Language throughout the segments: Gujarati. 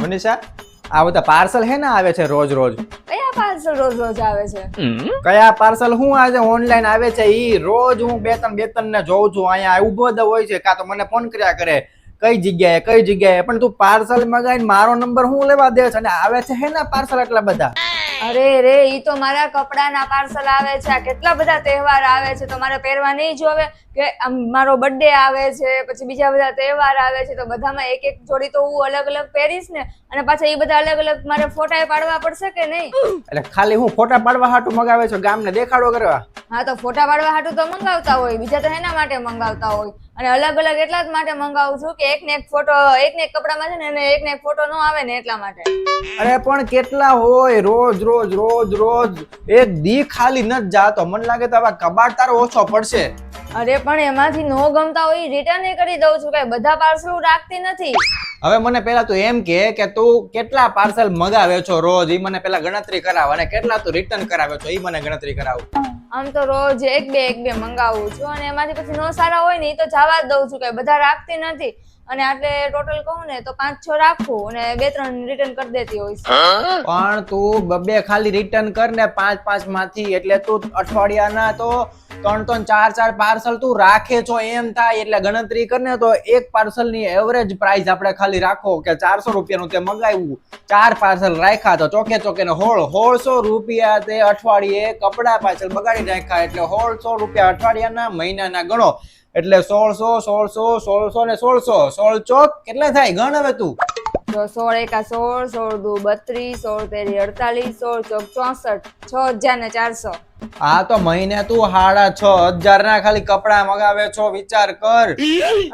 મનીષા આ બધા પાર્સલ હે ને આવે છે રોજ રોજ કયા પાર્સલ રોજ રોજ આવે છે? કયા પાર્સલ હું આજે ઓનલાઈન આવે છે ઈ રોજ હું બે ત્રણ ને જોઉં છું અહીંયા ઉભો જ હોય છે કાં તો મને ફોન કર્યા કરે કઈ જગ્યાએ પણ તું પાર્સલ મગાઈને મારો નંબર હું લેવા દે છે અને આવે છે હે ને પાર્સલ એટલા બધા અરે રે ઈ તો મારા કપડાના પાર્સલ આવે છે. આ કેટલા બધા તહેવાર આવે છે તો મારે પહેરવા નહીં જોવે કે મારો બર્થડે આવે છે પછી બીજા બધા તહેવાર આવે છે તો બધામાં એક એક જોડી તો હું અલગ અલગ પહેરીશ ને અને પાછા ઈ બધા અલગ અલગ મારે ફોટા પાડવા પડશે કે નહીં? એટલે ખાલી હું ફોટા પાડવા હાટું મગાવે છો ગામને દેખાડો કરવા? હા તો ફોટા પાડવા હાટું તો મંગાવતા હોય, બીજા તો એના માટે મંગાવતા હોય અને અલગ અલગ એટલા જ માટે મંગાવું છું કે એકને એક ફોટો એકને એક કપડામાં છે ને અને એકને એક ફોટો ન આવે ને એટલા માટે. અરે પણ કેટલા હોય રોજ એક દી ખાલી ન જ જાતો મને લાગે તો આવા કબાટ તારો ઓછો પડશે. અરે પણ એમાંથી નો ગમતા હોય રિટર્ન કરી દઉં છું કઈ બધા પાર્સલ રાખતી નથી. હવે મને પેલા તું એમ કે તું કેટલા પાર્સલ મગાવે છો રોજ ઈ મને પેલા ગણતરી કરાવ અને કેટલા તું રિટર્ન કરાવે છો ઈ મને ગણતરી કરાવ. આમ તો રોજ એક બે મંગાવું છું અને એમાંથી પછી નો સારા હોય ને એ તો જવા જ દઉં છું કઈ બધા રાખતી નથી અને આટલે ટોટલ કહું ને તો 5-6 રાખું અને 2-3 રિટર્ન કરી દેતી હોય છે. પણ તું બબે ખાલી રિટર્ન કર ને 5-5 માંથી એટલે તું અઠવાડિયાના તો 3-4 પાર્સલ તું રાખે છો એમ થાય એટલે ગણતરી કર ને તો એક પાર્સલ ની એવરેજ પ્રાઇસ આપણે ખાલી રાખો કે 400 રૂપિયાનું તે મગાવ્યું 4 પાર્સલ રાખ્યા તો ચોકે ને 1600 રૂપિયા તે અઠવાડિયે કપડા પાછળ બગાડી નાખ્યા એટલે 1600 રૂપિયા અઠવાડિયાના મહિનાના ગણો એટલે 1600 ને 16 ચોક કેટલા થાય ગણ હવે તું. 16 એકા 16, 16 દુ 32, 16 તેરી 48, 16 ચોક 64, 6400. આ તો મહિને તું 6500 ના ખાલી કપડા મગાવે છો વિચાર કર.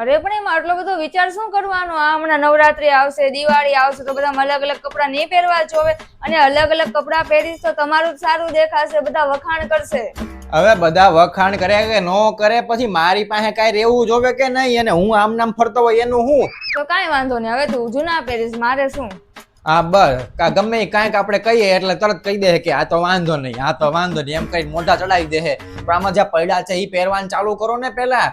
અરે પણ એમાં આટલો બધો વિચાર શું કરવાનો? આ હમણાં નવરાત્રી આવશે, દિવાળી આવશે તો બધા અલગ અલગ કપડા નહીં પહેરવા જોવે અને અલગ અલગ કપડા પહેરીશ તો તમારું જ સારું દેખાશે, બધા વખાણ કરશે. હવે બધા વખાણ કરે કે નો કરે પછી મારી પાસે કાઈ રહેવું જોવે કે નહીં અને હું આમ નામ ફરતો હોય એનું હું તો કાઈ વાંધો નહીં, હવે તું જૂના પહેરીશ મારે શું. હા બસ ગમે કાંઈક આપણે કહીએ એટલે તરત કહી દે કે આ તો વાંધો નહીં એમ કઈ મોઢા ચડાવી દે પણ આમાં જ્યાં પડ્યા છે એ પહેરવાનું ચાલુ કરો ને પેલા.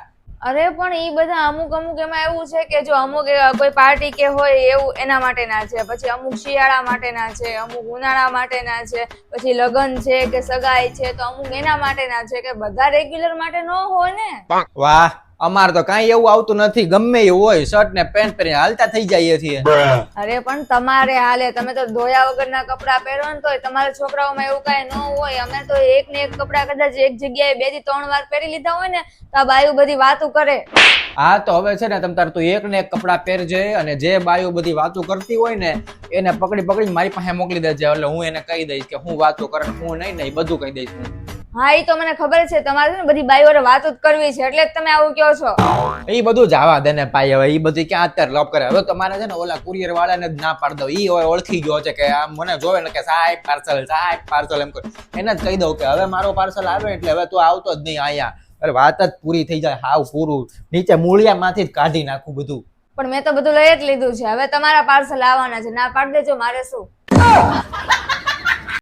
અરે પણ ઈ બધા અમુક એમાં એવું છે કે જો અમુક કોઈ પાર્ટી કે હોય એવું એના માટેના છે, પછી અમુક શિયાળા માટેના છે, અમુક ઉનાળા માટેના છે, પછી લગ્ન છે કે સગાઈ છે તો અમુક એના માટેના છે કે બધા રેગ્યુલર માટે ન હોય ને. વાહ અમાર તો કાંઈ એવું આવતું નથી, ગમે એવું હોય શર્ટ ને પેન્ટ પહેરીને હાલતા થઈ જઈએ છીએ. અરે પણ તમારે હાલે, તમે તો ધોયા વગરના કપડા પહેરો ને તોય તમારા છોકરાઓમાં એવું કાંઈ ન હોય. અમે તો એક ને એક કપડા કદાચ એક જગ્યાએ 2 થી 3 વાર પહેરી લીધા હોય ને તો આ બાયું બધી વાતું કરે. હા તો હવે છે ને તમ તાર તું એક ને એક કપડા પહેરજે અને જે બાયું બધી વાતું કરતી હોય ને એને પકડી મારી પાસે મોકલી દેજે એટલે હું એને કહી દઈશ કે હું વાતું કરે હું નહીં બધું કહી દઈશ હું. હા એ તો મને ખબર છે, તમારે છે ને બધી બાઈઓને વાતો જ કરવી છે એટલે જ તમે આવું કહો છો. એ બધું જવા દે ને પાઈ, હવે એ બધી ક્યાં અત્યારે લોપ કરે. હવે તમારે છે ને ઓલા કુરિયર વાળાને જ ના પાડ દો, ઈ હવે ઓળખી ગયો છે કે આ મને જોવે ને કે સાહેબ પાર્સલ એમ કરે એને જ કહી દઉં કે હવે મારો પાર્સલ આવે એટલે હવે તું આવતો જ નહીં અહીંયા. અરે વાત જ પૂરી થઈ જાય, હાવ પૂરું નીચે મૂળિયામાંથી જ કાઢી નાખું બધું. પણ મેં તો બધું લઈ જ લીધું છે, હવે તમારા પાર્સલ આવવાના છે, ના પાડ દેજો મારે શું.